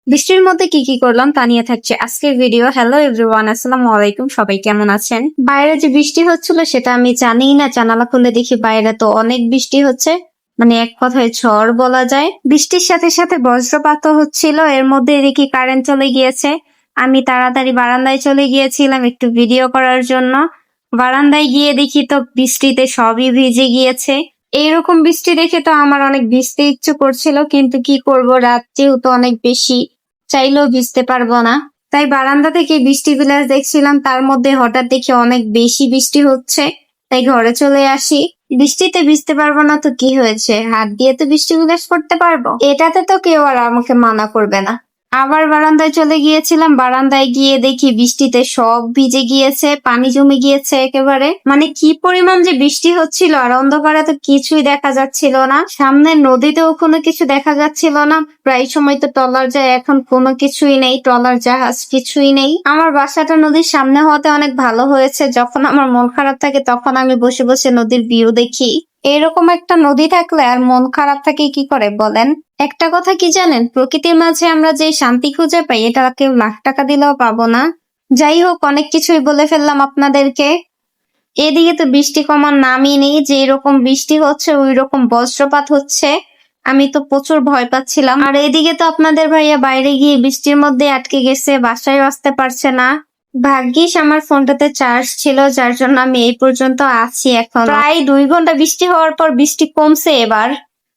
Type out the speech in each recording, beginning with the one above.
বৃষ্টির মধ্যে কি কি করলাম তা নিয়ে থাকছে আজকের ভিডিও। হ্যালো এভরিওয়ান, আসসালামু আলাইকুম। সবাই কেমন আছেন? বাইরে যে বৃষ্টি হচ্ছিল সেটা আমি জানিই না, জানালা খুলে দেখি বাইরে তো অনেক বৃষ্টি হচ্ছে, মানে এক কথায় ঝড় বলা যায়। বৃষ্টির সাথে সাথে বজ্রপাতও হচ্ছিল, এর মধ্যে দেখি কারেন্ট চলে গিয়েছে। আমি তাড়াতাড়ি বারান্দায় চলে গিয়েছিলাম একটু ভিডিও করার জন্য। বারান্দায় গিয়ে দেখি তো বৃষ্টিতে সবই ভিজে গিয়েছে। এইরকম বৃষ্টি দেখে তো আমার অনেক ভিজতে ইচ্ছে করছিল, কিন্তু কি করব, রাত যেহেতু অনেক বেশি, চাইলেও ভিজতে পারবো না। তাই বারান্দা থেকে বৃষ্টি বিলাস দেখছিলাম, তার মধ্যে হঠাৎ দেখি অনেক বেশি বৃষ্টি হচ্ছে। তাই ঘরে চলে আসি। বৃষ্টিতে ভিজতে পারবো না তো কি হয়েছে, হাত দিয়ে তো বৃষ্টি বিলাস করতে পারবো, এটাতে তো কেউ আর আমাকে মানা করবে না। আবার বারান্দায় চলে গিয়েছিলাম, বারান্দায় গিয়ে দেখি বৃষ্টিতে সব ভিজে গিয়েছে, পানি জমে গিয়েছে একেবারে। মানে কি পরিমাণ যে বৃষ্টি হচ্ছিল, আর অন্ধকারে তো কিছুই দেখা যাচ্ছিল না। সামনে নদীতেও কোনো কিছু দেখা যাচ্ছিল না, প্রায় সময় তো ট্রলার যায়, এখন কোনো কিছুই নেই, ট্রলার জাহাজ কিছুই নেই। আমার বাসাটা নদীর সামনে হওয়াতে অনেক ভালো হয়েছে, যখন আমার মন খারাপ থাকে তখন আমি বসে বসে নদীর ভিউ দেখি। এরকম একটা নদী থাকলে আর মন খারাপ থাকে কি করে বলেন? একটা কথা কি জানেন, প্রকৃতির মাঝে আমরা যে শান্তি খুঁজে পাই এটা কেউ লাখ টাকা দিলেও পাবো না। যাই হোক, অনেক কিছুই বলে ফেললাম আপনাদেরকে। এদিকে তো বৃষ্টি কমার নামই নেই, যে এরকম বৃষ্টি হচ্ছে ওই রকম বজ্রপাত হচ্ছে। আমি তো প্রচুর ভয় পাচ্ছিলাম। আর এদিকে তো আপনাদের ভাইয়া বাইরে গিয়ে বৃষ্টির মধ্যে আটকে গেছে, বাসায় আসতে পারছে না। ভাগ্যিস আমার ফোনটাতে চার্জ ছিল, যার জন্য আমি এই পর্যন্ত আছি। এখন প্রায় 2 ঘন্টা বৃষ্টি হওয়ার পর বৃষ্টি কমছে এবার।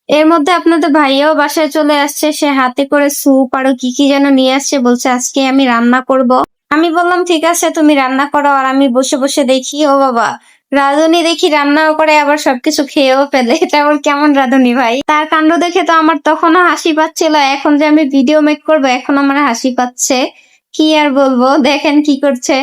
এর মধ্যে আপনাদের ভাইয়াও বাসায় চলে আসছে, সে হাতে করে স্যুপ আরো কি কি যেন নিয়ে আসছে, বলছে আজকে আমি রান্না করব। আমি বললাম ঠিক আছে তুমি রান্না করো, আর আমি বসে বসে দেখি। ও বাবা, রাঁধুনি দেখি রান্নাও করে আবার সবকিছু খেয়েও ফেলে, এটা আবার কেমন রাঁধুনি ভাই? তার কাণ্ড দেখে তো আমার তখনও হাসি পাচ্ছিল, এখন যে আমি ভিডিও মেক করবো এখন আমার হাসি পাচ্ছে। কি আর বলবো, দেখেন কি করছে।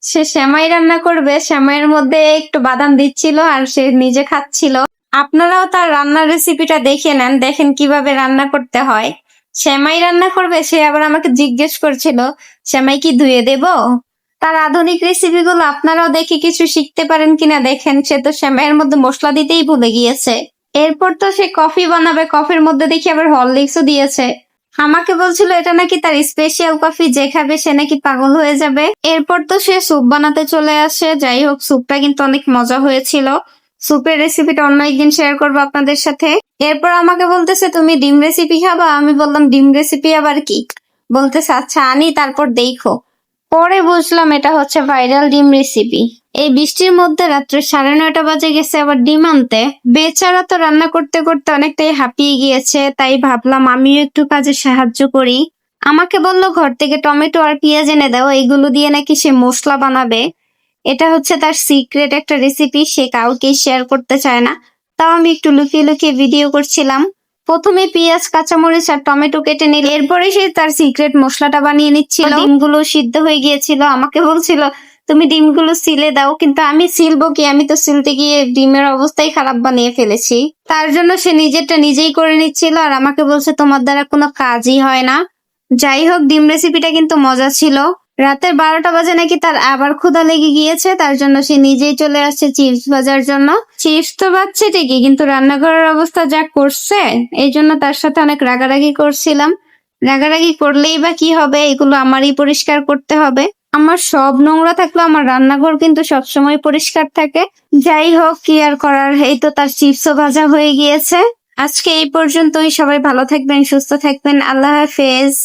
সে সেমাই রান্না করবে, সেমাইয়ের মধ্যে একটু বাদাম দিচ্ছিল আর সে নিজে খাচ্ছিল। আপনারাও তার রান্নার রেসিপিটা দেখে নেন, দেখেন কিভাবে রান্না করতে হয়। সেমাই রান্না করবে, সে আবার আমাকে জিজ্ঞেস করছিল সেমাই কি ধুয়ে দেব। তার আধুনিক রেসিপি গুলো আপনারাও দেখে কিছু শিখতে পারেন কিনা দেখেন। সে তো সেমাইয়ের মধ্যে মশলা দিতেই ভুলে গিয়েছে। এরপর তো সে কফি বানাবে, কফির মধ্যে দেখি আবার হরলিক্সও দিয়েছে। আমাকে বলছিল এটা নাকি তার স্পেশাল কফি, যে খাবে সে নাকি পাগল হয়ে যাবে। এরপর তো সে স্যুপ বানাতে চলে আসে। যাই হোক, স্যুপটা কিন্তু অনেক মজা হয়েছিল। স্যুপের রেসিপিটা অন্য একদিন শেয়ার করবো আপনাদের সাথে। এরপর আমাকে বলতেছে তুমি ডিম রেসিপি খাবা। আমি বললাম ডিম রেসিপি আবার কি? বলতেছে আচ্ছা আনি তারপর দেখো। পরে বুঝলাম এটা হচ্ছে ভাইরাল ডিম রেসিপি। এই বৃষ্টির মধ্যে রাত্রে 9:30 বাজে গেছে আবার ডিম আনতে। বেচারা তো রান্না করতে করতে অনেকটাই হাঁপিয়ে গিয়েছে, তাই ভাবলাম আমিও একটু কাজে সাহায্য করি। আমাকে বললো ঘর থেকে টমেটো আর পেঁয়াজ এনে দাও, এইগুলো দিয়ে নাকি সে মশলা বানাবে। এটা হচ্ছে তার সিক্রেট একটা রেসিপি, সে কাউকে শেয়ার করতে চায় না। তাও আমি একটু লুকিয়ে লুকিয়ে ভিডিও করছিলাম। প্রথমে পেঁয়াজ, কাঁচামরিচ আর টমেটো কেটে নিল, এরপরে সে তার সিক্রেট মশলাটা বানিয়ে নিচ্ছিল। ডিমগুলো সিদ্ধ হয়ে গিয়েছিল, আমাকে বলছিল তুমি ডিমগুলো সিলে দাও, কিন্তু আমি সিলবো কি, আমি তো সিলতে গিয়ে ডিমের অবস্থাই খারাপ বানিয়ে ফেলেছি। তার জন্য সে নিজেরটা নিজেই করে নিচ্ছিল, আর আমাকে বলছে তোমার দ্বারা কোনো কাজই হয় না। যাই হোক, ডিম রেসিপিটা কিন্তু মজা ছিল। রাতের 12টা বাজে নাকি তার আবার ক্ষুধা লেগে গিয়েছে, তার জন্য সে নিজেই চলে আসছে চিপস ভাজার জন্য। চিপস তো বাজছে ঠিকই, কিন্তু রান্নাঘরের অবস্থা যা করছে, এই জন্য তার সাথে অনেক রাগারাগি করছিলাম। রাগারাগি করলেই বা কি হবে, এগুলো আমারই পরিষ্কার করতে হবে। আমার সব নোংরা থাকলেও আমার রান্নাঘর কিন্তু সবসময় পরিষ্কার থাকে। যাই হোক, কি আর করার, এই তো তার চিপসও ভাজা হয়ে গিয়েছে। আজকে এই পর্যন্তই, সবাই ভালো থাকবেন, সুস্থ থাকবেন, আল্লাহ হাফেজ।